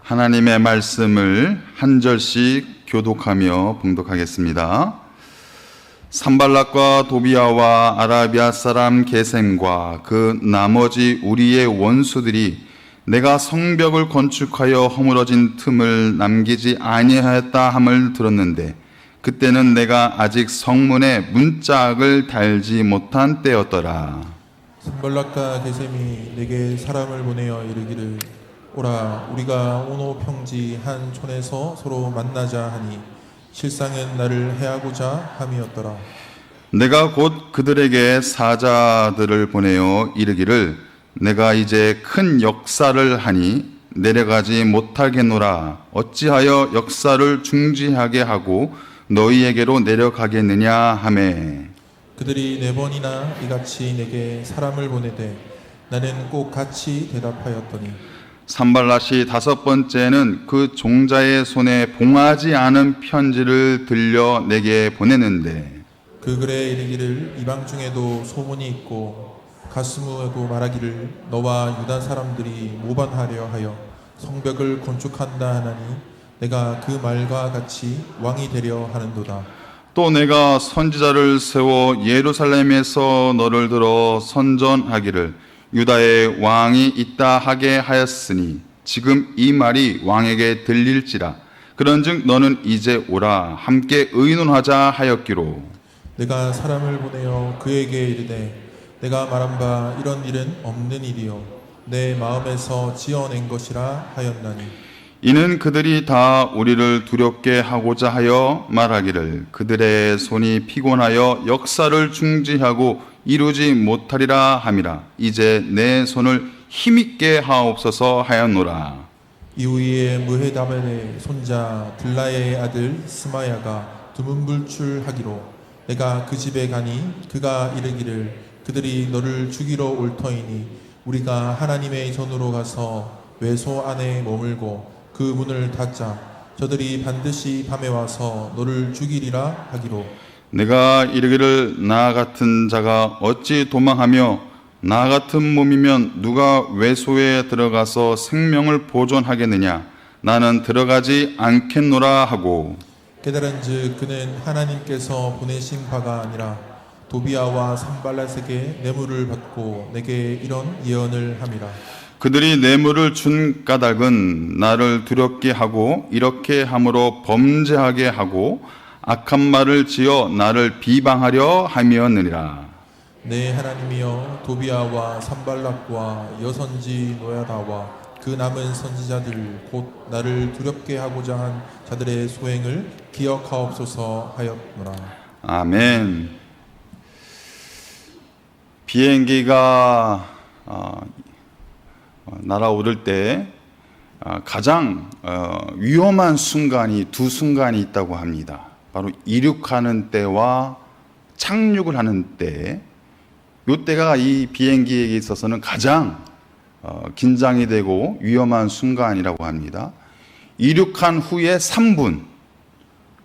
하나님의 말씀을 한 절씩 교독하며 봉독하겠습니다. 산발락과 도비아와 아라비아 사람 게셈과 그 나머지 우리의 원수들이 내가 성벽을 건축하여 허물어진 틈을 남기지 아니하였다 함을 들었는데 그때는 내가 아직 성문에 문짝을 달지 못한 때였더라. 산발락과 게셈이 내게 사람을 보내어 이르기를 오라 우리가 오노 평지 한 촌에서 서로 만나자 하니 실상은 나를 해하고자 함이었더라. 내가 곧 그들에게 사자들을 보내어 이르기를 내가 이제 큰 역사를 하니 내려가지 못하겠노라. 어찌하여 역사를 중지하게 하고 너희에게로 내려가겠느냐 하매 그들이 4번이나 이같이 내게 사람을 보내되 나는 꼭 같이 대답하였더니 산발랏이 5번째는 그 종자의 손에 봉하지 않은 편지를 들려 내게 보내는데 그 글에 이르기를 이방 중에도 소문이 있고 가스무에도 말하기를 너와 유다 사람들이 모반하려 하여 성벽을 건축한다 하나니 내가 그 말과 같이 왕이 되려 하는도다. 또 내가 선지자를 세워 예루살렘에서 너를 들어 선전하기를 유다의 왕이 있다 하게 하였으니 지금 이 말이 왕에게 들릴지라. 그런즉 너는 이제 오라 함께 의논하자 하였기로. 내가 사람을 보내어 그에게 이르되 내가 말한 바 이런 일은 없는 일이요 내 마음에서 지어낸 것이라 하였나니 이는 그들이 다 우리를 두렵게 하고자 하여 말하기를 그들의 손이 피곤하여 역사를 중지하고 이루지 못하리라 함이라. 이제 내 손을 힘있게 하옵소서 하였노라. 이후에 무헤다벨의 손자 들라의 아들 스마야가 두문불출하기로 내가 그 집에 가니 그가 이르기를 그들이 너를 죽이러 올 터이니 우리가 하나님의 전으로 가서 외소 안에 머물고 그 문을 닫자. 저들이 반드시 밤에 와서 너를 죽이리라 하기로 내가 이르기를 나 같은 자가 어찌 도망하며 나 같은 몸이면 누가 외소에 들어가서 생명을 보존하겠느냐. 나는 들어가지 않겠노라 하고 깨달은즉 그는 하나님께서 보내신 바가 아니라 도비아와 산발랏에게 뇌물을 받고 내게 이런 예언을 함이라. 그들이 뇌물을 준 까닭은 나를 두렵게 하고 이렇게 함으로 범죄하게 하고 악한 말을 지어 나를 비방하려 함이었느니라. 내 하나님이여 도비아와 산발락과 여선지 노야다와 그 남은 선지자들 곧 나를 두렵게 하고자 한 자들의 소행을 기억하옵소서 하였노라. 아멘. 비행기가 날아오를 때 가장 위험한 순간이 2순간이 있다고 합니다. 바로 이륙하는 때와 착륙을 하는 때, 이 때가 이 비행기에게 있어서는 가장 긴장이 되고 위험한 순간이라고 합니다. 이륙한 후에 3분,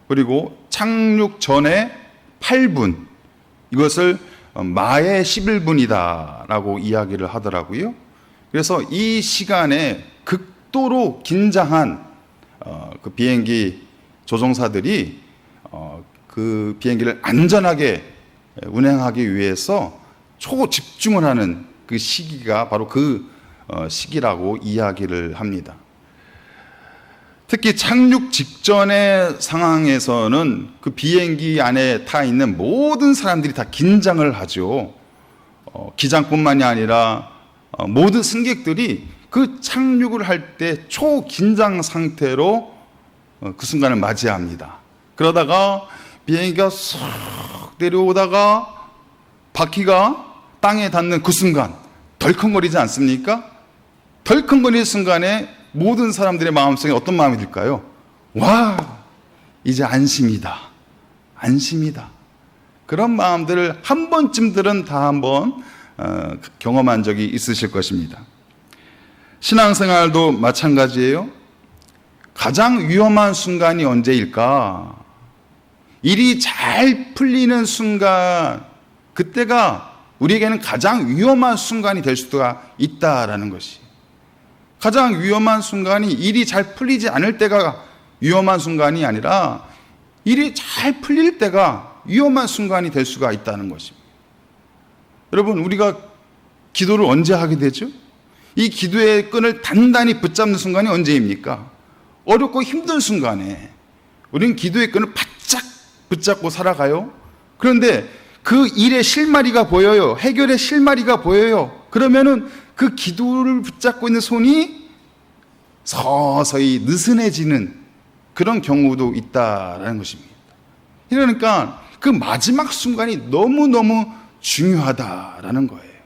그리고 착륙 전에 8분, 이것을 마의 11분이다라고 이야기를 하더라고요. 그래서 이 시간에 극도로 긴장한 그 비행기 조종사들이 그 비행기를 안전하게 운행하기 위해서 초집중을 하는 그 시기가 바로 그 시기라고 이야기를 합니다. 특히 착륙 직전의 상황에서는 그 비행기 안에 타 있는 모든 사람들이 다 긴장을 하죠. 기장뿐만이 아니라 모든 승객들이 그 착륙을 할 때 초긴장 상태로 그 순간을 맞이합니다. 그러다가 비행기가 쏙 내려오다가 바퀴가 땅에 닿는 그 순간 덜컹거리지 않습니까? 덜컹거리는 순간에 모든 사람들의 마음속에 어떤 마음이 들까요? 와, 이제 안심이다. 안심이다. 그런 마음들을 한 번쯤들은 다 한번 경험한 적이 있으실 것입니다. 신앙생활도 마찬가지예요. 가장 위험한 순간이 언제일까? 일이 잘 풀리는 순간, 그때가 우리에게는 가장 위험한 순간이 될 수가 있다라는 것이. 가장 위험한 순간이 일이 잘 풀리지 않을 때가 위험한 순간이 아니라 일이 잘 풀릴 때가 위험한 순간이 될 수가 있다는 것입니다. 여러분, 우리가 기도를 언제 하게 되죠? 이 기도의 끈을 단단히 붙잡는 순간이 언제입니까? 어렵고 힘든 순간에 우리는 기도의 끈을 바짝 붙잡고 살아가요. 그런데 그 일의 실마리가 보여요. 해결의 실마리가 보여요. 그러면은 그 기도를 붙잡고 있는 손이 서서히 느슨해지는 그런 경우도 있다라는 것입니다. 그러니까 그 마지막 순간이 너무너무 중요하다라는 거예요.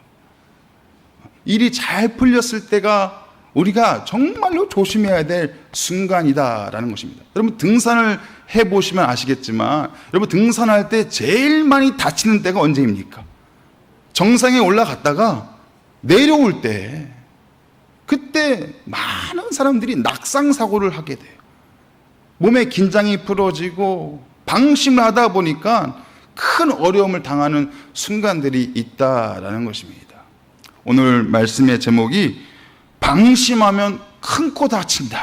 일이 잘 풀렸을 때가 우리가 정말로 조심해야 될 순간이다라는 것입니다. 여러분, 등산을 해보시면 아시겠지만, 여러분, 등산할 때 제일 많이 다치는 때가 언제입니까? 정상에 올라갔다가 내려올 때, 그때 많은 사람들이 낙상사고를 하게 돼요. 몸의 긴장이 풀어지고 방심을 하다 보니까 큰 어려움을 당하는 순간들이 있다라는 것입니다. 오늘 말씀의 제목이 방심하면 큰 코 다친다.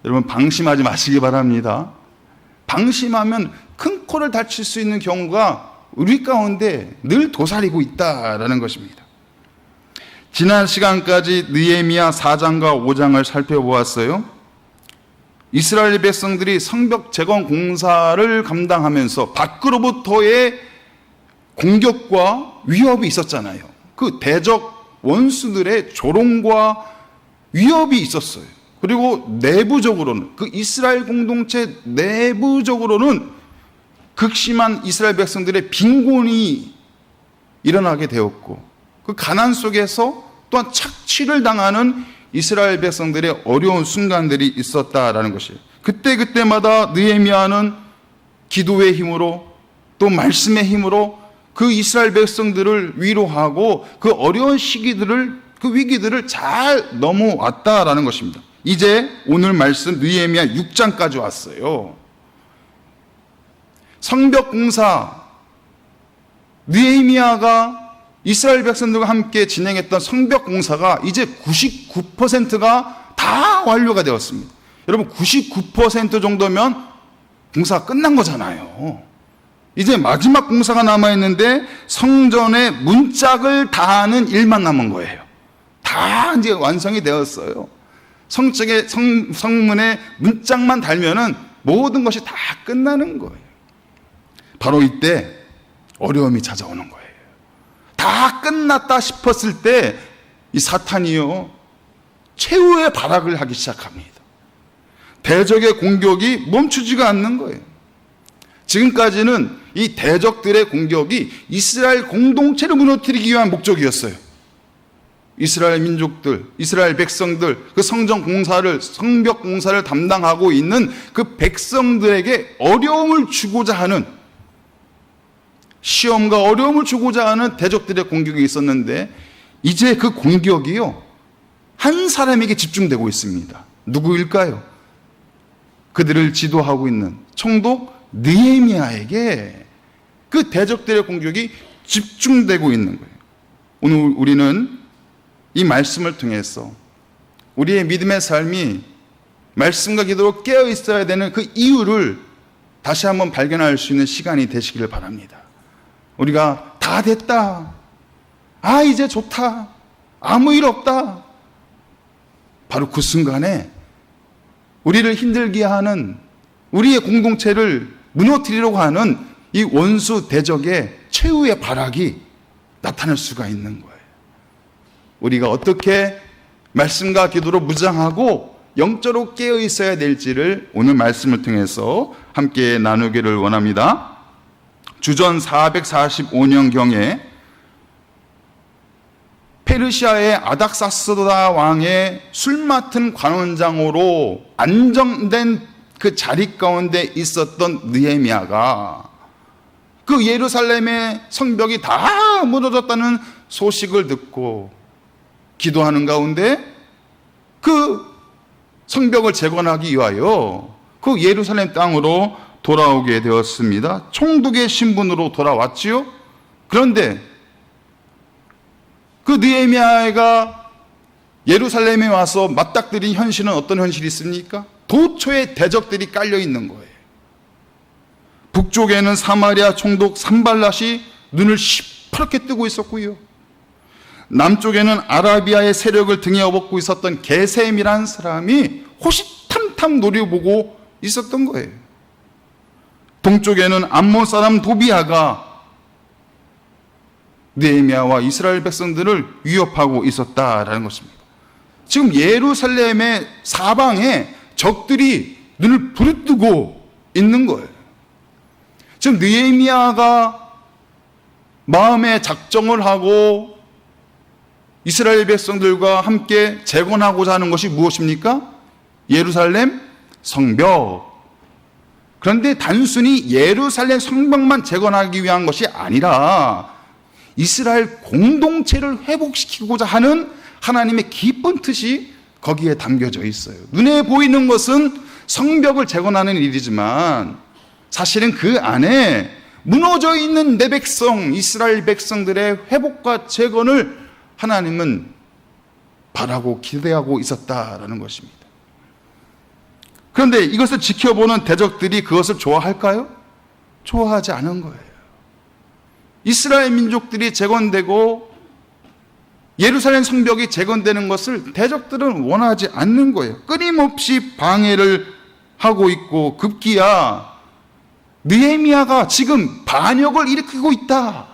여러분, 방심하지 마시기 바랍니다. 방심하면 큰 코를 다칠 수 있는 경우가 우리 가운데 늘 도사리고 있다라는 것입니다. 지난 시간까지 느헤미야 4장과 5장을 살펴보았어요. 이스라엘 백성들이 성벽 재건 공사를 감당하면서 밖으로부터의 공격과 위협이 있었잖아요. 그 대적 원수들의 조롱과 위협이 있었어요. 그리고 내부적으로는, 그 이스라엘 공동체 내부적으로는 극심한 이스라엘 백성들의 빈곤이 일어나게 되었고, 그 가난 속에서 또한 착취를 당하는 이스라엘 백성들의 어려운 순간들이 있었다라는 것이에요. 그때마다 느헤미야는 기도의 힘으로 또 말씀의 힘으로 그 이스라엘 백성들을 위로하고 그 어려운 시기들을, 그 위기들을 잘 넘어왔다라는 것입니다. 이제 오늘 말씀 느헤미야 6장까지 왔어요. 성벽 공사, 느헤미야가 이스라엘 백성들과 함께 진행했던 성벽 공사가 이제 99%가 다 완료가 되었습니다. 여러분, 99% 정도면 공사가 끝난 거잖아요. 이제 마지막 공사가 남아있는데 성전의 문짝을 다하는 일만 남은 거예요. 다 이제 완성이 되었어요. 성문에 문짝만 달면은 모든 것이 다 끝나는 거예요. 바로 이때 어려움이 찾아오는 거예요. 다 끝났다 싶었을 때 이 사탄이요, 최후의 발악을 하기 시작합니다. 대적의 공격이 멈추지가 않는 거예요. 지금까지는 이 대적들의 공격이 이스라엘 공동체를 무너뜨리기 위한 목적이었어요. 이스라엘 민족들, 이스라엘 백성들, 그 성전 공사를, 성벽 공사를 담당하고 있는 그 백성들에게 어려움을 주고자 하는, 시험과 어려움을 주고자 하는 대적들의 공격이 있었는데, 이제 그 공격이요, 한 사람에게 집중되고 있습니다. 누구일까요? 그들을 지도하고 있는 총독 느헤미야에게 그 대적들의 공격이 집중되고 있는 거예요. 오늘 우리는 이 말씀을 통해서 우리의 믿음의 삶이 말씀과 기도로 깨어 있어야 되는 그 이유를 다시 한번 발견할 수 있는 시간이 되시기를 바랍니다. 우리가 다 됐다, 아 이제 좋다, 아무 일 없다, 바로 그 순간에 우리를 힘들게 하는, 우리의 공동체를 무너뜨리려고 하는 이 원수 대적의 최후의 발악이 나타날 수가 있는 거예요. 우리가 어떻게 말씀과 기도로 무장하고 영적으로 깨어 있어야 될지를 오늘 말씀을 통해서 함께 나누기를 원합니다. 주전 445년경에 페르시아의 아닥사스다 왕의 술 맡은 관원장으로 안정된 그 자리 가운데 있었던 느헤미야가 그 예루살렘의 성벽이 다 무너졌다는 소식을 듣고 기도하는 가운데 그 성벽을 재건하기 위하여 그 예루살렘 땅으로 돌아오게 되었습니다. 총독의 신분으로 돌아왔지요. 그런데 그 느헤미야가 예루살렘에 와서 맞닥뜨린 현실은 어떤 현실이 있습니까? 도처에 대적들이 깔려 있는 거예요. 북쪽에는 사마리아 총독 산발랏이 눈을 시퍼렇게 뜨고 있었고요. 남쪽에는 아라비아의 세력을 등에 업고 있었던 게셈이라는 사람이 호시탐탐 노려보고 있었던 거예요. 동쪽에는 암몬 사람 도비아가 느헤미야와 이스라엘 백성들을 위협하고 있었다라는 것입니다. 지금 예루살렘의 사방에 적들이 눈을 부릅뜨고 있는 거예요. 지금 느헤미야가 마음의 작정을 하고 이스라엘 백성들과 함께 재건하고자 하는 것이 무엇입니까? 예루살렘 성벽. 그런데 단순히 예루살렘 성벽만 재건하기 위한 것이 아니라 이스라엘 공동체를 회복시키고자 하는 하나님의 깊은 뜻이 거기에 담겨져 있어요. 눈에 보이는 것은 성벽을 재건하는 일이지만 사실은 그 안에 무너져 있는 내 백성, 이스라엘 백성들의 회복과 재건을 하나님은 바라고 기대하고 있었다라는 것입니다. 그런데 이것을 지켜보는 대적들이 그것을 좋아할까요? 좋아하지 않은 거예요. 이스라엘 민족들이 재건되고 예루살렘 성벽이 재건되는 것을 대적들은 원하지 않는 거예요. 끊임없이 방해를 하고 있고 급기야 느헤미야가 지금 반역을 일으키고 있다.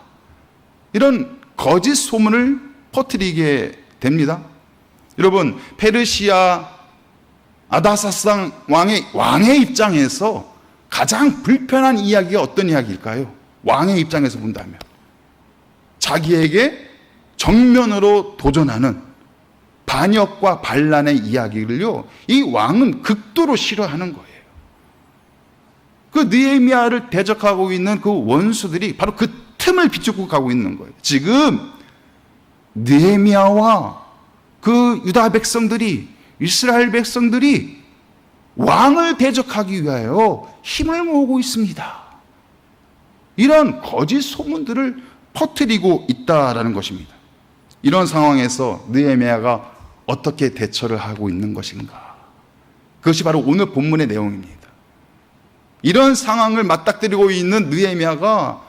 이런 거짓 소문을 퍼뜨리게 됩니다. 여러분, 페르시아 아다사상 왕의 입장에서 가장 불편한 이야기가 어떤 이야기일까요? 왕의 입장에서 본다면 자기에게 정면으로 도전하는 반역과 반란의 이야기를요, 이 왕은 극도로 싫어하는 거예요. 그 느헤미야를 대적하고 있는 그 원수들이 바로 그 틈을 비추고 가고 있는 거예요. 지금 느헤미야와 그 유다 백성들이, 이스라엘 백성들이 왕을 대적하기 위하여 힘을 모으고 있습니다. 이런 거짓 소문들을 퍼뜨리고 있다라는 것입니다. 이런 상황에서 느헤미야가 어떻게 대처를 하고 있는 것인가? 그것이 바로 오늘 본문의 내용입니다. 이런 상황을 맞닥뜨리고 있는 느헤미야가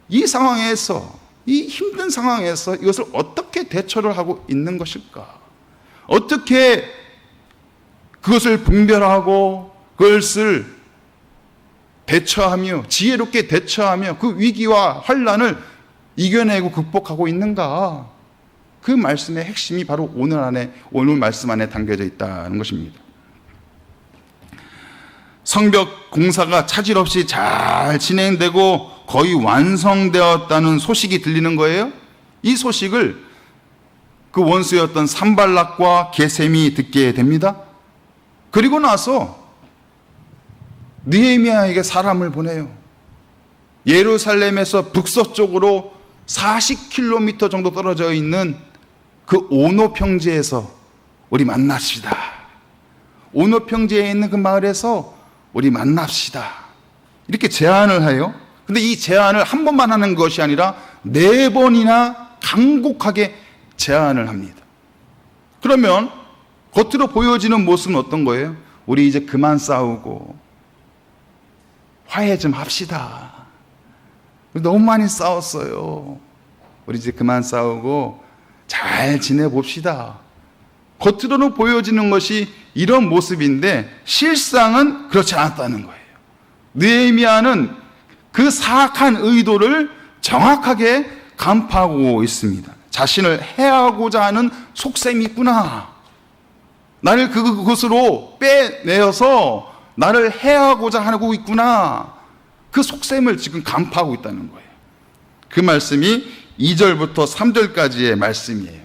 이 상황에서, 이 힘든 상황에서 이것을 어떻게 대처를 하고 있는 것일까? 어떻게 그것을 분별하고 그것을 대처하며 지혜롭게 대처하며 그 위기와 환난을 이겨내고 극복하고 있는가? 그 말씀의 핵심이 바로 오늘 말씀 안에 담겨져 있다는 것입니다. 성벽 공사가 차질 없이 잘 진행되고 거의 완성되었다는 소식이 들리는 거예요. 이 소식을 그 원수였던 산발락과 게셈이 듣게 됩니다. 그리고 나서 느헤미야에게 사람을 보내요. 예루살렘에서 북서쪽으로 40km 정도 떨어져 있는 그 오노 평지에서 우리 만납시다. 오노 평지에 있는 그 마을에서 우리 만납시다. 이렇게 제안을 해요. 근데 이 제안을 한 번만 하는 것이 아니라 4번이나 간곡하게 제안을 합니다. 그러면 겉으로 보여지는 모습은 어떤 거예요? 우리 이제 그만 싸우고 화해 좀 합시다. 우리 너무 많이 싸웠어요. 우리 이제 그만 싸우고 잘 지내봅시다. 겉으로는 보여지는 것이 이런 모습인데 실상은 그렇지 않았다는 거예요. 느헤미야는 그 사악한 의도를 정확하게 간파하고 있습니다. 자신을 해하고자 하는 속셈이 있구나. 나를 그것으로 빼내어서 나를 해하고자 하고 있구나. 그 속셈을 지금 간파하고 있다는 거예요. 그 말씀이 2절부터 3절까지의 말씀이에요.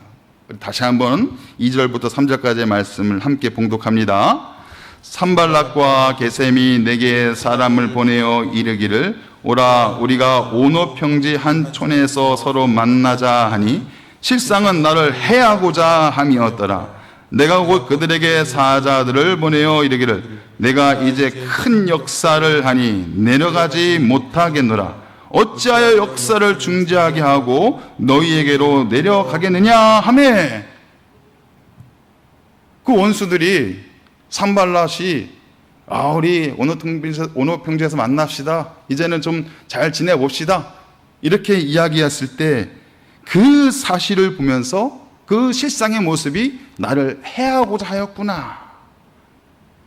다시 한번 2절부터 3절까지의 말씀을 함께 봉독합니다. 산발락과 게셈이 내게 사람을 보내어 이르기를 오라 우리가 오노 평지 한 촌에서 서로 만나자 하니 실상은 나를 해하고자 함이었더라. 내가 곧 그들에게 사자들을 보내어 이르기를 내가 이제 큰 역사를 하니 내려가지 못하겠노라. 어찌하여 역사를 중지하게 하고 너희에게로 내려가겠느냐 하매. 그 원수들이 산발랏이 우리 온오평지에서 만납시다. 이제는 좀 잘 지내봅시다. 이렇게 이야기했을 때 그 사실을 보면서 그 실상의 모습이 나를 해하고자 하였구나.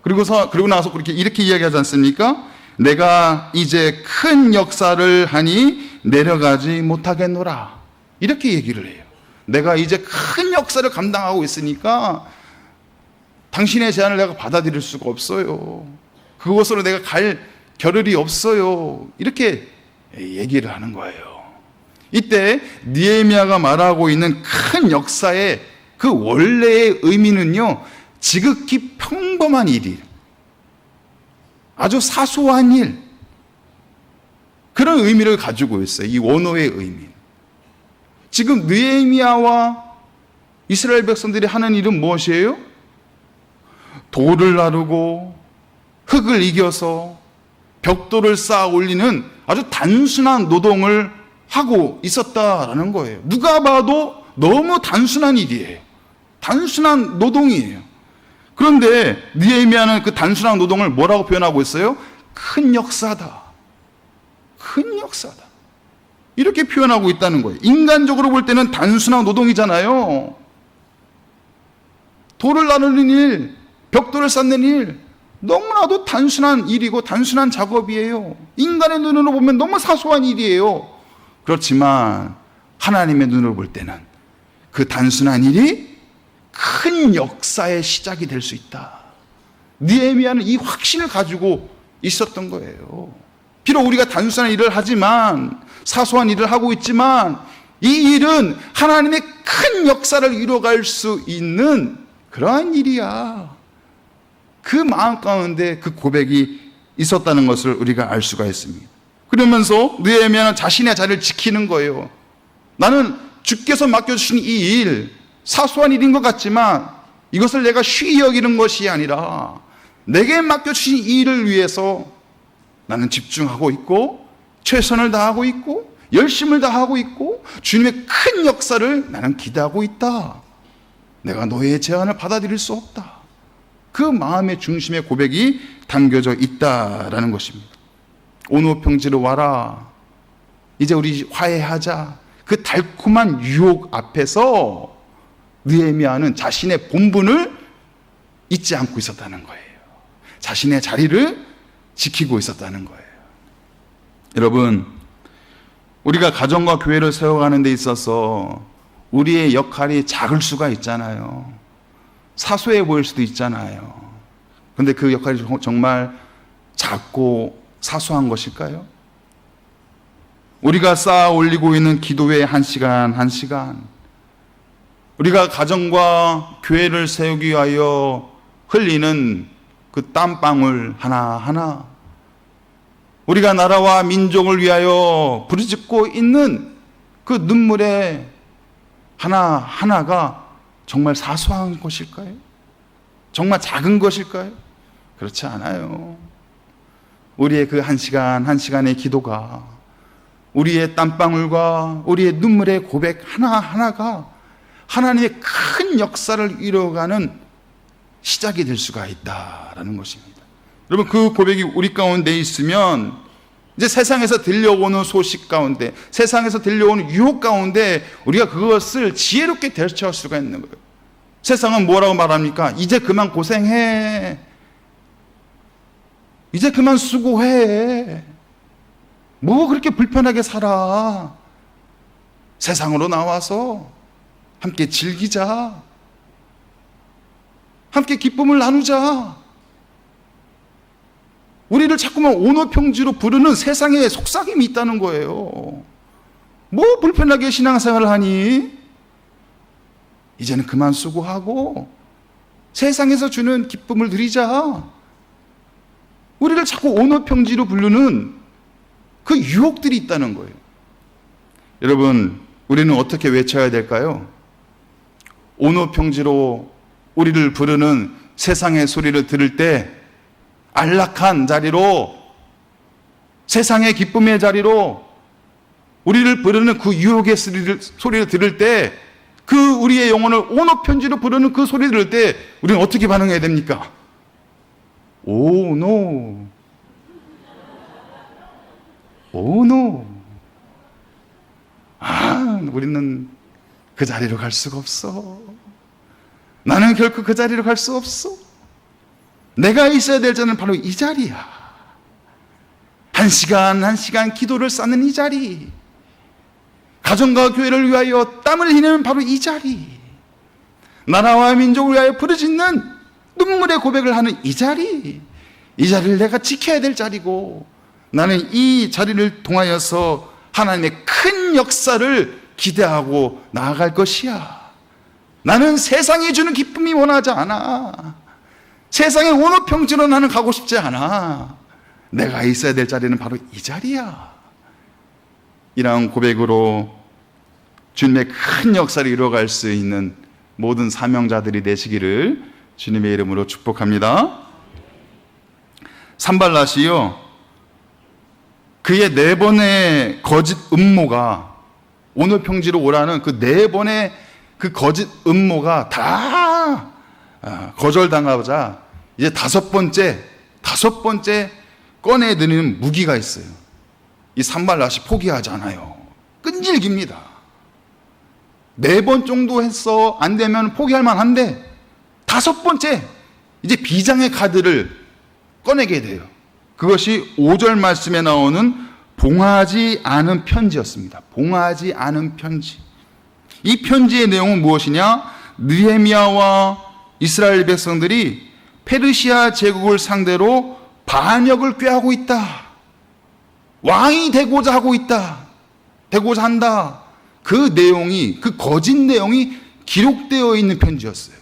그리고 나서 이렇게 이야기하지 않습니까? 내가 이제 큰 역사를 하니 내려가지 못하겠노라. 이렇게 얘기를 해요. 내가 이제 큰 역사를 감당하고 있으니까 당신의 제안을 내가 받아들일 수가 없어요. 그곳으로 내가 갈 겨를이 없어요. 이렇게 얘기를 하는 거예요. 이때 느헤미야가 말하고 있는 큰 역사의 그 원래의 의미는요, 지극히 평범한 일이, 아주 사소한 일, 그런 의미를 가지고 있어요. 이 원어의 의미. 지금 느헤미야와 이스라엘 백성들이 하는 일은 무엇이에요? 돌을 나르고 흙을 이겨서 벽돌을 쌓아 올리는 아주 단순한 노동을 하고 있었다라는 거예요. 누가 봐도 너무 단순한 일이에요. 단순한 노동이에요. 그런데 느헤미야는 그 단순한 노동을 뭐라고 표현하고 있어요? 큰 역사다. 큰 역사다. 이렇게 표현하고 있다는 거예요. 인간적으로 볼 때는 단순한 노동이잖아요. 돌을 나르는 일, 벽돌을 쌓는 일, 너무나도 단순한 일이고 단순한 작업이에요. 인간의 눈으로 보면 너무 사소한 일이에요. 그렇지만 하나님의 눈으로 볼 때는 그 단순한 일이 큰 역사의 시작이 될 수 있다. 느헤미야는 이 확신을 가지고 있었던 거예요. 비록 우리가 단순한 일을 하지만, 사소한 일을 하고 있지만, 이 일은 하나님의 큰 역사를 이뤄갈 수 있는 그러한 일이야. 그 마음 가운데 그 고백이 있었다는 것을 우리가 알 수가 있습니다. 그러면서 느헤미야는 자신의 자리를 지키는 거예요. 나는 주께서 맡겨주신 이 일, 사소한 일인 것 같지만 이것을 내가 쉬이 여기는 것이 아니라 내게 맡겨주신 이 일을 위해서 나는 집중하고 있고 최선을 다하고 있고 열심을 다하고 있고 주님의 큰 역사를 나는 기대하고 있다. 내가 너의 제안을 받아들일 수 없다. 그 마음의 중심의 고백이 담겨져 있다라는 것입니다. 온오평지로 와라. 이제 우리 화해하자. 그 달콤한 유혹 앞에서 느헤미야는 자신의 본분을 잊지 않고 있었다는 거예요. 자신의 자리를 지키고 있었다는 거예요. 여러분, 우리가 가정과 교회를 세워가는 데 있어서 우리의 역할이 작을 수가 있잖아요. 사소해 보일 수도 있잖아요. 그런데 그 역할이 정말 작고 사소한 것일까요? 우리가 쌓아 올리고 있는 기도의 한 시간 한 시간, 우리가 가정과 교회를 세우기 위하여 흘리는 그 땀방울 하나하나, 우리가 나라와 민족을 위하여 부르짖고 있는 그 눈물의 하나하나가 정말 사소한 것일까요? 정말 작은 것일까요? 그렇지 않아요. 우리의 그 한 시간 한 시간의 기도가, 우리의 땀방울과 우리의 눈물의 고백 하나하나가 하나님의 큰 역사를 이루어가는 시작이 될 수가 있다라는 것입니다. 여러분, 그 고백이 우리 가운데 있으면 이제 세상에서 들려오는 소식 가운데, 세상에서 들려오는 유혹 가운데 우리가 그것을 지혜롭게 대처할 수가 있는 거예요. 세상은 뭐라고 말합니까? 이제 그만 고생해. 이제 그만 수고해. 뭐 그렇게 불편하게 살아. 세상으로 나와서 함께 즐기자. 함께 기쁨을 나누자. 우리를 자꾸만 온오평지로 부르는 세상에 속삭임이 있다는 거예요. 뭐 불편하게 신앙생활을 하니? 이제는 그만 수고하고 세상에서 주는 기쁨을 누리자. 우리를 자꾸 온오평지로 부르는 그 유혹들이 있다는 거예요. 여러분, 우리는 어떻게 외쳐야 될까요? 온오평지로 우리를 부르는 세상의 소리를 들을 때 안락한 자리로, 세상의 기쁨의 자리로 우리를 부르는 그 유혹의 소리를 들을 때 그 우리의 영혼을 온호 편지로 부르는 그 소리 들을 때 우리는 어떻게 반응해야 됩니까? 오, 노. 오, 노. 우리는 그 자리로 갈 수가 없어. 나는 결코 그 자리로 갈 수 없어. 내가 있어야 될 자는 바로 이 자리야. 한 시간 한 시간 기도를 쌓는 이 자리, 가정과 교회를 위하여 땀을 흘리는 바로 이 자리, 나라와 민족을 위하여 부르짖는 눈물의 고백을 하는 이 자리, 이 자리를 내가 지켜야 될 자리고, 나는 이 자리를 통하여서 하나님의 큰 역사를 기대하고 나아갈 것이야. 나는 세상이 주는 기쁨이 원하지 않아. 세상의 온호 평지로 나는 가고 싶지 않아. 내가 있어야 될 자리는 바로 이 자리야. 이러한 고백으로 주님의 큰 역사를 이루어갈 수 있는 모든 사명자들이 되시기를 주님의 이름으로 축복합니다. 산발랏이요, 그의 4번의 거짓 음모가, 오늘 평지로 오라는 그 4번의 그 거짓 음모가 다 거절당하자 이제 다섯 번째 꺼내드는 무기가 있어요. 이 산발랏이 포기하지 않아요. 끈질깁니다. 4번 정도 했어. 안 되면 포기할 만한데 다섯 번째 이제 비장의 카드를 꺼내게 돼요. 그것이 5절 말씀에 나오는 봉하지 않은 편지였습니다. 봉하지 않은 편지. 이 편지의 내용은 무엇이냐? 느헤미야와 이스라엘 백성들이 페르시아 제국을 상대로 반역을 꾀하고 있다. 왕이 되고자 하고 있다. 되고자 한다. 그 내용이, 그 거짓 내용이 기록되어 있는 편지였어요.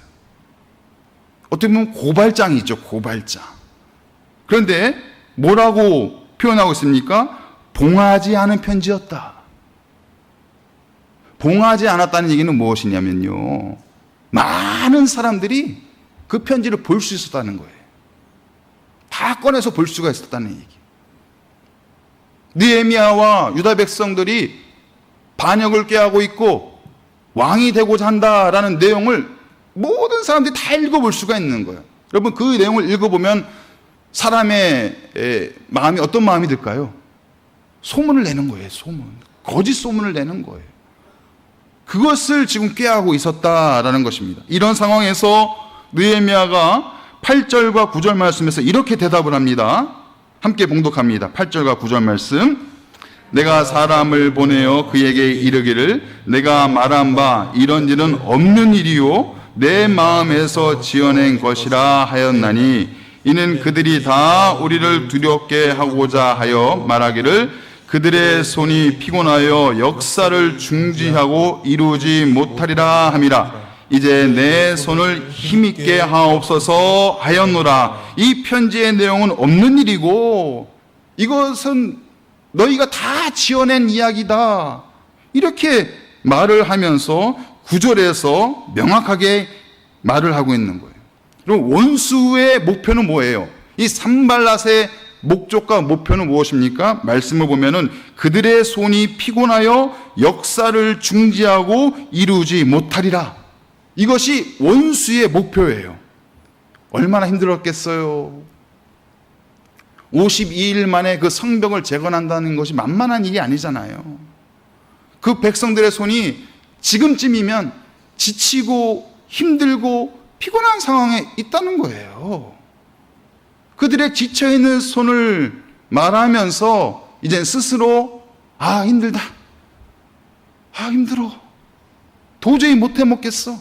어떻게 보면 고발장이죠, 고발장. 그런데 뭐라고 표현하고 있습니까? 봉하지 않은 편지였다. 봉하지 않았다는 얘기는 무엇이냐면요, 많은 사람들이 그 편지를 볼 수 있었다는 거예요. 다 꺼내서 볼 수가 있었다는 얘기. 느헤미야와 유다 백성들이 반역을 꾀하고 있고 왕이 되고자 한다라는 내용을 모든 사람들이 다 읽어볼 수가 있는 거예요. 여러분, 그 내용을 읽어보면 사람의 마음이 어떤 마음이 들까요? 소문을 내는 거예요. 소문. 거짓 소문을 내는 거예요. 그것을 지금 꾀하고 있었다라는 것입니다. 이런 상황에서 느헤미야가 8절과 9절 말씀에서 이렇게 대답을 합니다. 함께 봉독합니다. 8절과 9절 말씀. 내가 사람을 보내어 그에게 이르기를 내가 말한 바 이런 일은 없는 일이요 내 마음에서 지어낸 것이라 하였나니 이는 그들이 다 우리를 두렵게 하고자 하여 말하기를 그들의 손이 피곤하여 역사를 중지하고 이루지 못하리라 함이라. 이제 내 손을 힘있게 하옵소서 하였노라. 이 편지의 내용은 없는 일이고 이것은 너희가 다 지어낸 이야기다. 이렇게 말을 하면서 9절에서 명확하게 말을 하고 있는 거예요. 그럼 원수의 목표는 뭐예요? 이 산발랏의 목적과 목표는 무엇입니까? 말씀을 보면은 그들의 손이 피곤하여 역사를 중지하고 이루지 못하리라. 이것이 원수의 목표예요. 얼마나 힘들었겠어요. 52일 만에 그 성벽을 재건한다는 것이 만만한 일이 아니잖아요. 그 백성들의 손이 지금쯤이면 지치고 힘들고 피곤한 상황에 있다는 거예요. 그들의 지쳐있는 손을 말하면서 이제 스스로 힘들다. 힘들어. 도저히 못해 먹겠어.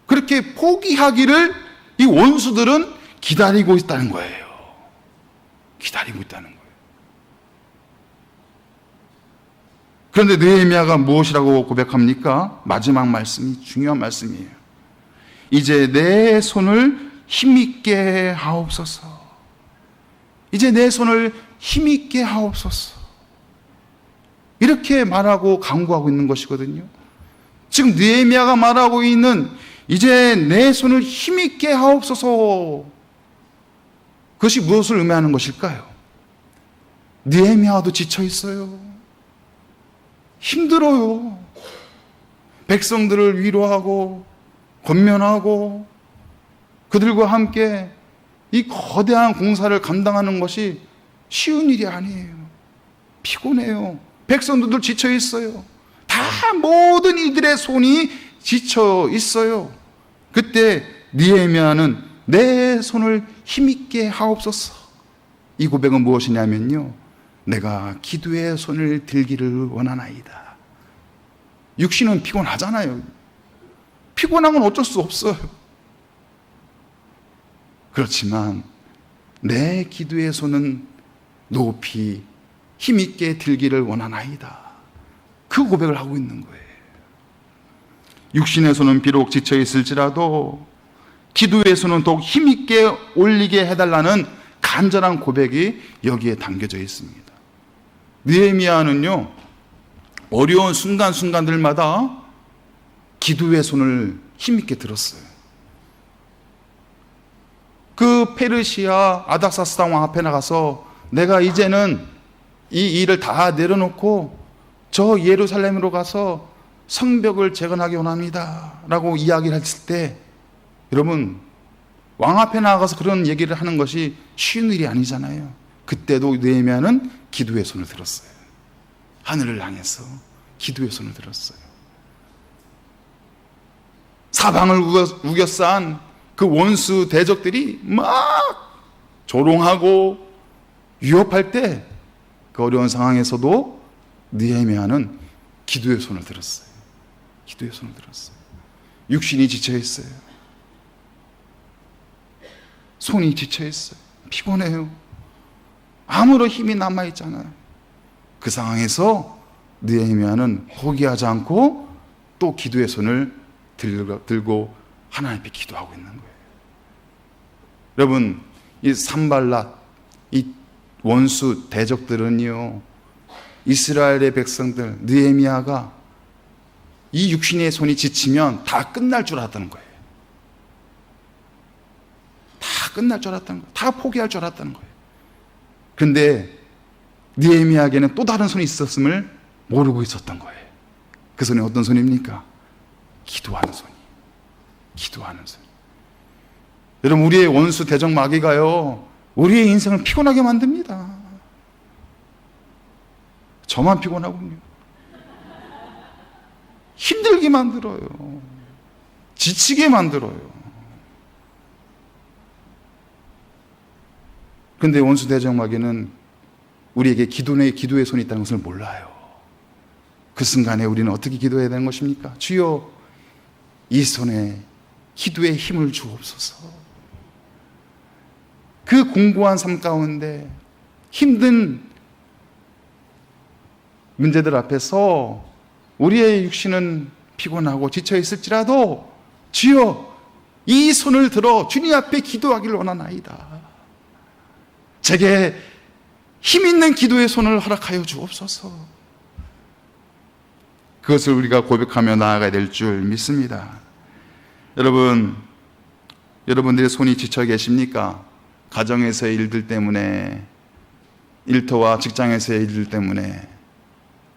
그렇게 포기하기를 이 원수들은 기다리고 있다는 거예요. 기다리고 있다는 거예요. 그런데 느헤미야가 무엇이라고 고백합니까? 마지막 말씀이 중요한 말씀이에요. 이제 내 손을 힘있게 하옵소서. 이제 내 손을 힘있게 하옵소서. 이렇게 말하고 강구하고 있는 것이거든요. 지금 느헤미야가 말하고 있는 이제 내 손을 힘있게 하옵소서. 그것이 무엇을 의미하는 것일까요? 느헤미야도 지쳐 있어요. 힘들어요. 백성들을 위로하고 권면하고 그들과 함께 이 거대한 공사를 감당하는 것이 쉬운 일이 아니에요. 피곤해요. 백성들도 지쳐 있어요. 다 모든 이들의 손이 지쳐 있어요. 그때 느헤미야는 내 손을 힘있게 하옵소서. 이 고백은 무엇이냐면요, 내가 기도의 손을 들기를 원하나이다. 육신은 피곤하잖아요. 피곤한 건 어쩔 수 없어요. 그렇지만 내 기도의 손은 높이 힘있게 들기를 원하나이다. 그 고백을 하고 있는 거예요. 육신의 손은 비록 지쳐 있을지라도 기도의 손은 더욱 힘있게 올리게 해달라는 간절한 고백이 여기에 담겨져 있습니다. 느헤미야는요, 어려운 순간순간들마다 기도의 손을 힘있게 들었어요. 그 페르시아 아닥사스다 왕 앞에 나가서 내가 이제는 이 일을 다 내려놓고 저 예루살렘으로 가서 성벽을 재건하기 원합니다 라고 이야기를 했을 때, 여러분, 왕 앞에 나가서 그런 얘기를 하는 것이 쉬운 일이 아니잖아요. 그때도 느헤미야는 기도의 손을 들었어요. 하늘을 향해서 기도의 손을 들었어요. 사방을 우겨싼 그 원수 대적들이 막 조롱하고 위협할 때 그 어려운 상황에서도 느헤미야는 기도의 손을 들었어요. 기도의 손을 들었어요. 육신이 지쳐 있어요. 손이 지쳐 있어요. 피곤해요. 아무런 힘이 남아 있잖아요. 그 상황에서 느헤미야는 포기하지 않고 또 기도의 손을 들고 하나님 앞에 기도하고 있는 거예요. 여러분, 이 산발랏, 이 원수 대적들은요, 이스라엘의 백성들, 느헤미야가 이 육신의 손이 지치면 다 끝날 줄 알았다는 거예요. 다 끝날 줄 알았다는 거예요. 다 포기할 줄 알았다는 거예요. 그런데 느헤미야에게는 또 다른 손이 있었음을 모르고 있었던 거예요. 그 손이 어떤 손입니까? 기도하는 손이. 기도하는 손. 여러분, 우리의 원수 대적 마귀가요, 우리의 인생을 피곤하게 만듭니다. 저만 피곤하군요. 힘들게 만들어요. 지치게 만들어요. 그런데 원수 대적 마귀는 우리에게 기도의 손이 있다는 것을 몰라요. 그 순간에 우리는 어떻게 기도해야 되는 것입니까? 주여, 이 손에 기도의 힘을 주옵소서. 그 공고한 삶 가운데 힘든 문제들 앞에서 우리의 육신은 피곤하고 지쳐 있을지라도 주여, 이 손을 들어 주님 앞에 기도하기를 원하나이다. 제게 힘 있는 기도의 손을 허락하여 주옵소서. 그것을 우리가 고백하며 나아가야 될 줄 믿습니다. 여러분들의 손이 지쳐 계십니까? 가정에서의 일들 때문에, 일터와 직장에서의 일들 때문에,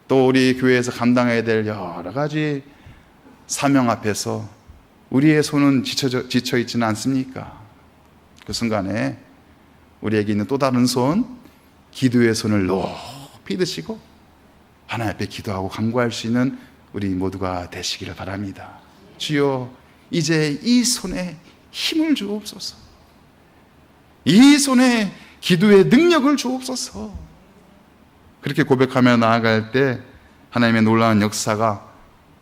또 우리 교회에서 감당해야 될 여러 가지 사명 앞에서 우리의 손은 지쳐 있지는 않습니까? 그 순간에 우리에게 있는 또 다른 손, 기도의 손을 높이 드시고 하나님 앞에 기도하고 간구할 수 있는 우리 모두가 되시기를 바랍니다. 주여, 이제 이 손에 힘을 주옵소서. 이 손에 기도의 능력을 주옵소서. 그렇게 고백하며 나아갈 때 하나님의 놀라운 역사가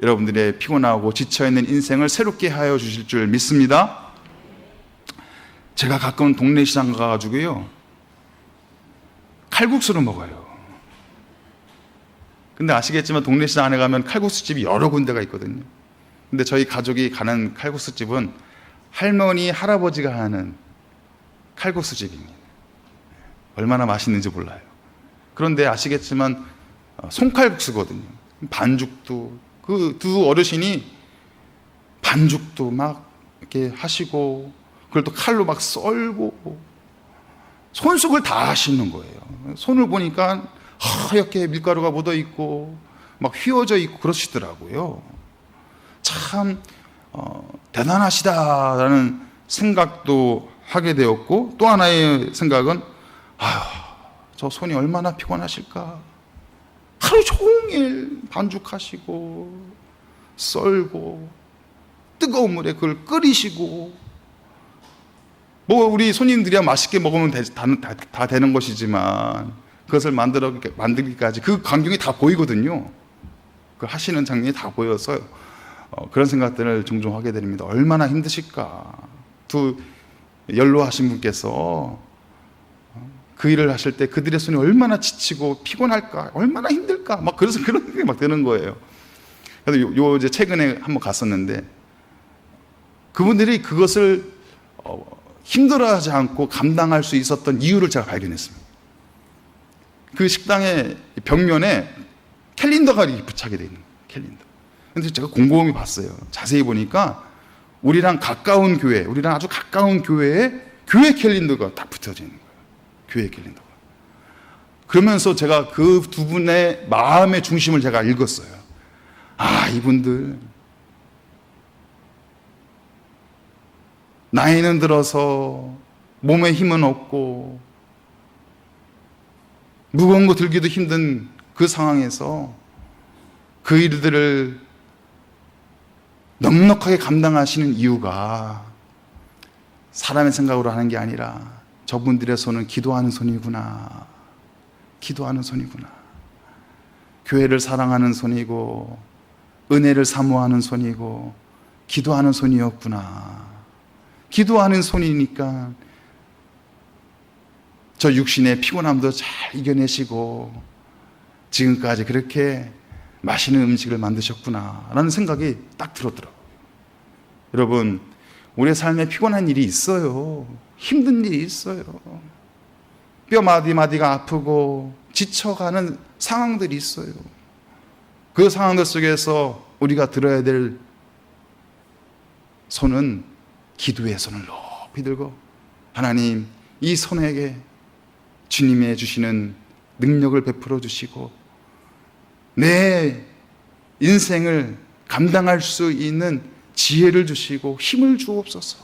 여러분들의 피곤하고 지쳐있는 인생을 새롭게 하여 주실 줄 믿습니다. 제가 가끔 동네 시장 가가지고요, 칼국수를 먹어요. 근데 아시겠지만 동네 시장 안에 가면 칼국수집이 여러 군데가 있거든요. 근데 저희 가족이 가는 칼국수집은 할머니, 할아버지가 하는 칼국수집입니다. 얼마나 맛있는지 몰라요. 그런데 아시겠지만 송칼국수거든요. 반죽도, 그 두 어르신이 반죽도 막 이렇게 하시고, 그걸 또 칼로 막 썰고 손속을 다 하시는 거예요. 손을 보니까 하얗게 밀가루가 묻어 있고 막 휘어져 있고 그러시더라고요. 참 대단하시다라는 생각도 하게 되었고, 또 하나의 생각은 저 손이 얼마나 피곤하실까. 하루 종일 반죽하시고 썰고 뜨거운 물에 그걸 끓이시고, 뭐 우리 손님들이야 맛있게 먹으면 다 되는 것이지만 그것을 만들기까지 그 광경이 다 보이거든요. 그 하시는 장면이 다 보여서 그런 생각들을 종종 하게 됩니다. 얼마나 힘드실까. 두 연로하신 분께서 그 일을 하실 때 그들의 손이 얼마나 지치고 피곤할까, 얼마나 힘들까, 막 그래서 그런 생각이 막 드는 거예요. 그래서 이제 최근에 한번 갔었는데 그분들이 그것을 힘들어하지 않고 감당할 수 있었던 이유를 제가 발견했습니다. 그 식당의 벽면에 캘린더가 붙여게 되어 있는 거예요. 캘린더. 근데 제가 곰곰이 봤어요. 자세히 보니까 우리랑 가까운 교회, 우리랑 아주 가까운 교회에 교회 캘린더가 다 붙여져 있는 거예요. 교회 캘린더가. 그러면서 제가 그 두 분의 마음의 중심을 제가 읽었어요. 이분들 나이는 들어서 몸에 힘은 없고 무거운 거 들기도 힘든 그 상황에서 그 일들을 넉넉하게 감당하시는 이유가 사람의 생각으로 하는 게 아니라 저분들의 손은 기도하는 손이구나. 기도하는 손이구나. 교회를 사랑하는 손이고 은혜를 사모하는 손이고 기도하는 손이었구나. 기도하는 손이니까 저 육신의 피곤함도 잘 이겨내시고 지금까지 그렇게 맛있는 음식을 만드셨구나 라는 생각이 딱 들었더라고요. 여러분, 우리의 삶에 피곤한 일이 있어요. 힘든 일이 있어요. 뼈 마디마디가 아프고 지쳐가는 상황들이 있어요. 그 상황들 속에서 우리가 들어야 될 손은 기도의 손을 높이 들고, 하나님, 이 손에게 주님의 주시는 능력을 베풀어 주시고 내 인생을 감당할 수 있는 지혜를 주시고 힘을 주옵소서.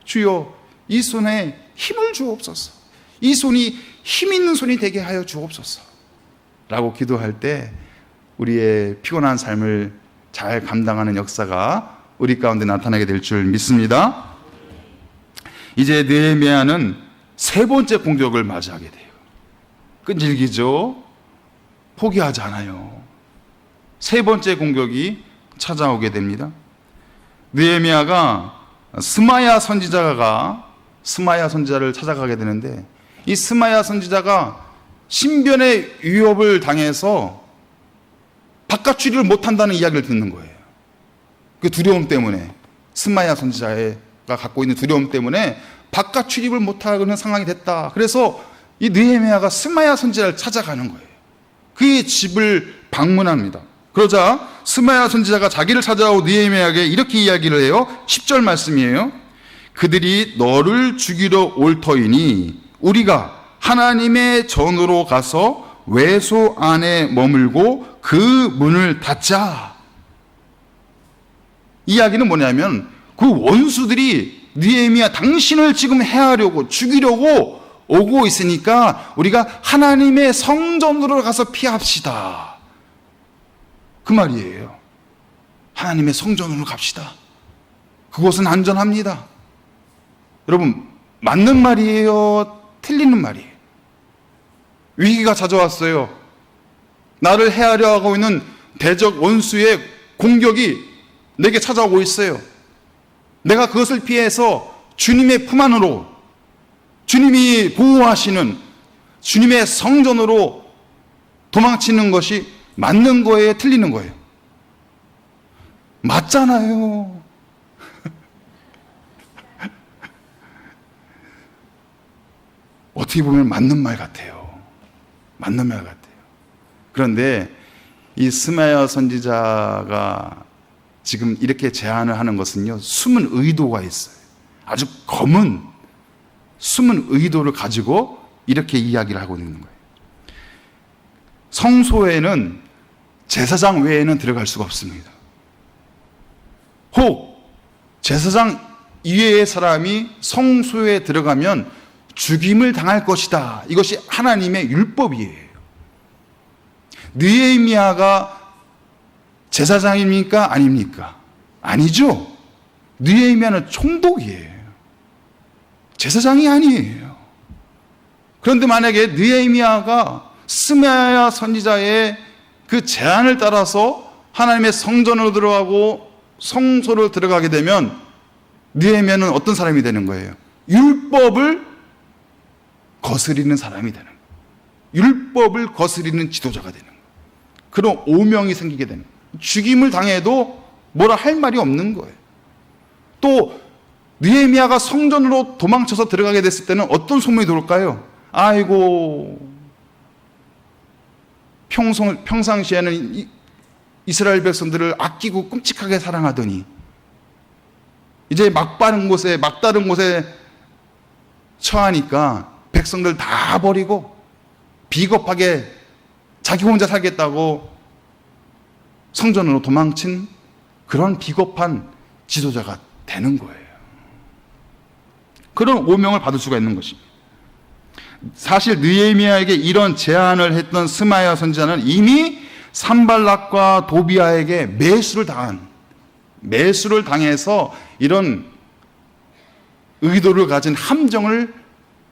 주여, 이 손에 힘을 주옵소서. 이 손이 힘 있는 손이 되게 하여 주옵소서 라고 기도할 때 우리의 피곤한 삶을 잘 감당하는 역사가 우리 가운데 나타나게 될 줄 믿습니다. 이제 느헤미야는 세 번째 공격을 맞이하게 돼요. 끈질기죠? 포기하지 않아요. 세 번째 공격이 찾아오게 됩니다. 느헤미야가 스마야 선지자를 찾아가게 되는데, 이 스마야 선지자가 신변의 위협을 당해서 바깥 출입을 못한다는 이야기를 듣는 거예요. 그 두려움 때문에, 스마야 선지자가 갖고 있는 두려움 때문에 바깥 출입을 못하는 상황이 됐다. 그래서 이 느헤미야가 스마야 선지자를 찾아가는 거예요. 그의 집을 방문합니다. 그러자 스마야 선지자가 자기를 찾아온 느헤미야에게 이렇게 이야기를 해요. 10절 말씀이에요. 그들이 너를 죽이러 올 터이니 우리가 하나님의 전으로 가서 외소 안에 머물고 그 문을 닫자. 이야기는 뭐냐면 그 원수들이 느헤미야 당신을 지금 해하려고 죽이려고 오고 있으니까 우리가 하나님의 성전으로 가서 피합시다. 그 말이에요. 하나님의 성전으로 갑시다. 그곳은 안전합니다. 여러분, 맞는 말이에요? 틀리는 말이에요? 위기가 찾아왔어요. 나를 해하려 하고 있는 대적 원수의 공격이 내게 찾아오고 있어요. 내가 그것을 피해서 주님의 품 안으로, 주님이 보호하시는 주님의 성전으로 도망치는 것이 맞는 거예요? 틀리는 거예요? 맞잖아요. 어떻게 보면 맞는 말 같아요. 맞는 말 같아요. 그런데 이 스마야 선지자가 지금 이렇게 제안을 하는 것은요, 숨은 의도가 있어요. 아주 검은 숨은 의도를 가지고 이렇게 이야기를 하고 있는 거예요. 성소에는 제사장 외에는 들어갈 수가 없습니다. 혹 제사장 이외의 사람이 성소에 들어가면 죽임을 당할 것이다. 이것이 하나님의 율법이에요. 느헤미야가 제사장입니까? 아닙니까? 아니죠. 느헤미야는 총독이에요. 제사장이 아니에요. 그런데 만약에 느헤미야가 스마야 선지자의 그 제안을 따라서 하나님의 성전으로 들어가고 성소로 들어가게 되면 느헤미야는 어떤 사람이 되는 거예요? 율법을 거스리는 사람이 되는 거예요. 율법을 거스리는 지도자가 되는 거예요. 그런 오명이 생기게 되는 거예요. 죽임을 당해도 뭐라 할 말이 없는 거예요. 또 느헤미야가 성전으로 도망쳐서 들어가게 됐을 때는 어떤 소문이 돌까요? 아이고, 평상시에는 이스라엘 백성들을 아끼고 끔찍하게 사랑하더니 이제 막다른 곳에 처하니까 백성들 다 버리고 비겁하게 자기 혼자 살겠다고 성전으로 도망친 그런 비겁한 지도자가 되는 거예요. 그런 오명을 받을 수가 있는 것입니다. 사실 느헤미야에게 이런 제안을 했던 스마야 선지자는 이미 산발락과 도비아에게 매수를 당해서 이런 의도를 가진 함정을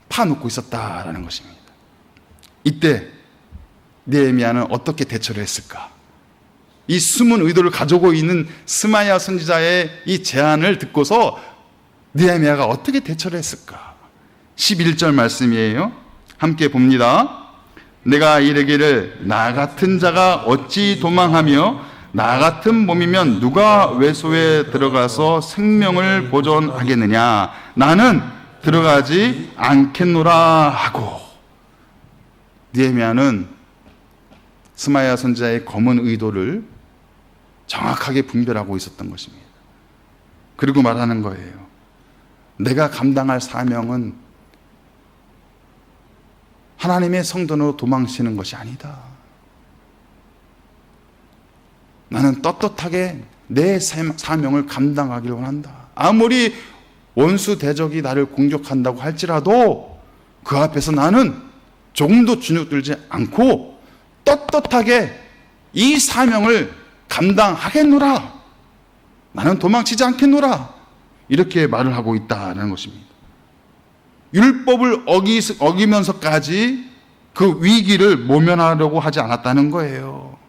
파놓고 있었다라는 것입니다. 이때 느헤미야는 어떻게 대처를 했을까? 이 숨은 의도를 가지고 있는 스마야 선지자의 이 제안을 듣고서 느헤미야가 어떻게 대처를 했을까? 11절 말씀이에요. 함께 봅니다. 내가 이르기를 나 같은 자가 어찌 도망하며 나 같은 몸이면 누가 외소에 들어가서 생명을 보존하겠느냐? 나는 들어가지 않겠노라 하고. 느헤미야는 스마야 선지자의 검은 의도를 정확하게 분별하고 있었던 것입니다. 그리고 말하는 거예요. 내가 감당할 사명은 하나님의 성전으로 도망치는 것이 아니다. 나는 떳떳하게 내 사명을 감당하기를 원한다. 아무리 원수 대적이 나를 공격한다고 할지라도 그 앞에서 나는 조금도 주눅들지 않고 떳떳하게 이 사명을 감당하겠노라. 나는 도망치지 않겠노라. 이렇게 말을 하고 있다는 것입니다. 율법을 어기면서까지 그 위기를 모면하려고 하지 않았다는 거예요.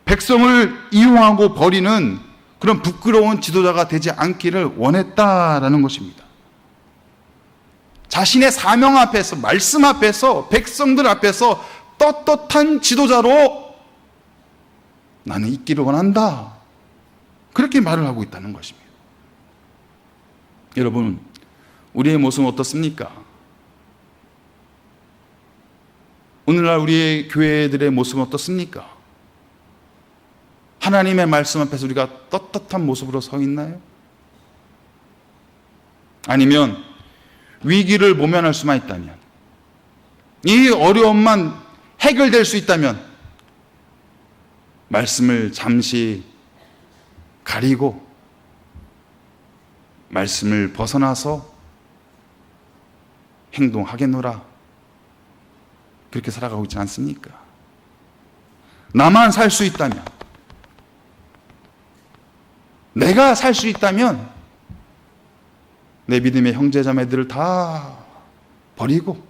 백성을 이용하고 버리는 그런 부끄러운 지도자가 되지 않기를 원했다라는 것입니다. 자신의 사명 앞에서, 말씀 앞에서, 백성들 앞에서 떳떳한 지도자로 나는 있기를 원한다. 그렇게 말을 하고 있다는 것입니다. 여러분, 우리의 모습은 어떻습니까? 오늘날 우리의 교회들의 모습은 어떻습니까? 하나님의 말씀 앞에서 우리가 떳떳한 모습으로 서 있나요? 아니면 위기를 모면할 수만 있다면, 이 어려움만 해결될 수 있다면 말씀을 잠시 가리고 말씀을 벗어나서 행동하겠노라. 그렇게 살아가고 있지 않습니까? 나만 살 수 있다면, 내가 살 수 있다면 내 믿음의 형제자매들을 다 버리고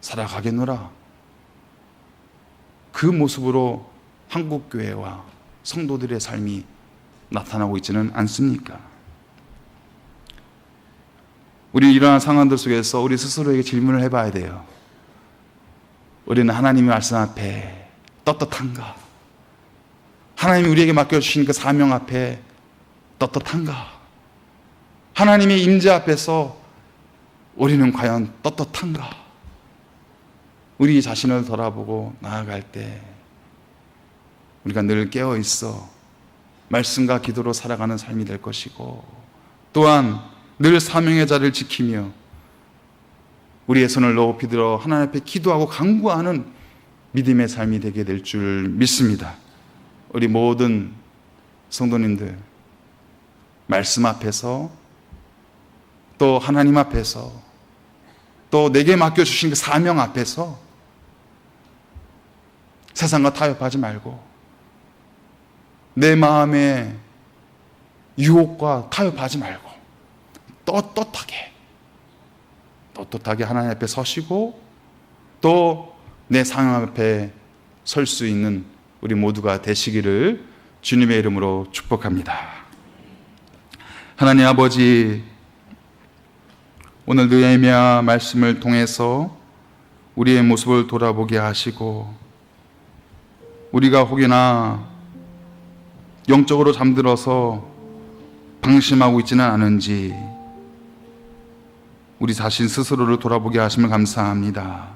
살아가겠노라. 그 모습으로 한국교회와 성도들의 삶이 나타나고 있지는 않습니까? 우리 이러한 상황들 속에서 우리 스스로에게 질문을 해봐야 돼요. 우리는 하나님의 말씀 앞에 떳떳한가? 하나님이 우리에게 맡겨주신 그 사명 앞에 떳떳한가? 하나님의 임재 앞에서 우리는 과연 떳떳한가? 우리 자신을 돌아보고 나아갈 때 우리가 늘 깨어있어 말씀과 기도로 살아가는 삶이 될 것이고, 또한 늘 사명의 자리를 지키며 우리의 손을 높이 들어 하나님 앞에 기도하고 간구하는 믿음의 삶이 되게 될 줄 믿습니다. 우리 모든 성도님들 말씀 앞에서 또 하나님 앞에서 또 내게 맡겨주신 그 사명 앞에서 세상과 타협하지 말고 내 마음의 유혹과 타협하지 말고 떳떳하게 하나님 앞에 서시고 또 내 상황 앞에 설 수 있는 우리 모두가 되시기를 주님의 이름으로 축복합니다. 하나님 아버지, 오늘 느헤미야 말씀을 통해서 우리의 모습을 돌아보게 하시고 우리가 혹여나 영적으로 잠들어서 방심하고 있지는 않은지 우리 자신 스스로를 돌아보게 하심을 감사합니다.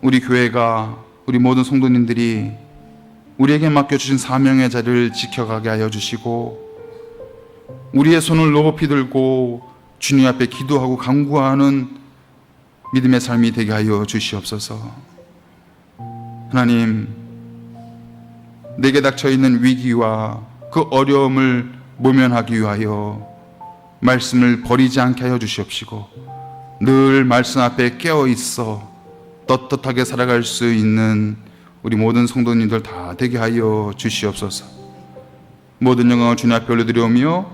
우리 교회가, 우리 모든 성도님들이 우리에게 맡겨주신 사명의 자리를 지켜가게 하여 주시고 우리의 손을 높이 들고 주님 앞에 기도하고 간구하는 믿음의 삶이 되게 하여 주시옵소서. 하나님, 내게 닥쳐있는 위기와 그 어려움을 모면하기 위하여 말씀을 버리지 않게 하여 주시옵시고 늘 말씀 앞에 깨어있어 떳떳하게 살아갈 수 있는 우리 모든 성도님들 다 되게 하여 주시옵소서. 모든 영광을 주님 앞에 올려드리오며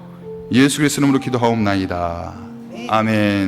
예수 그리스도 이름으로 기도하옵나이다. 아멘.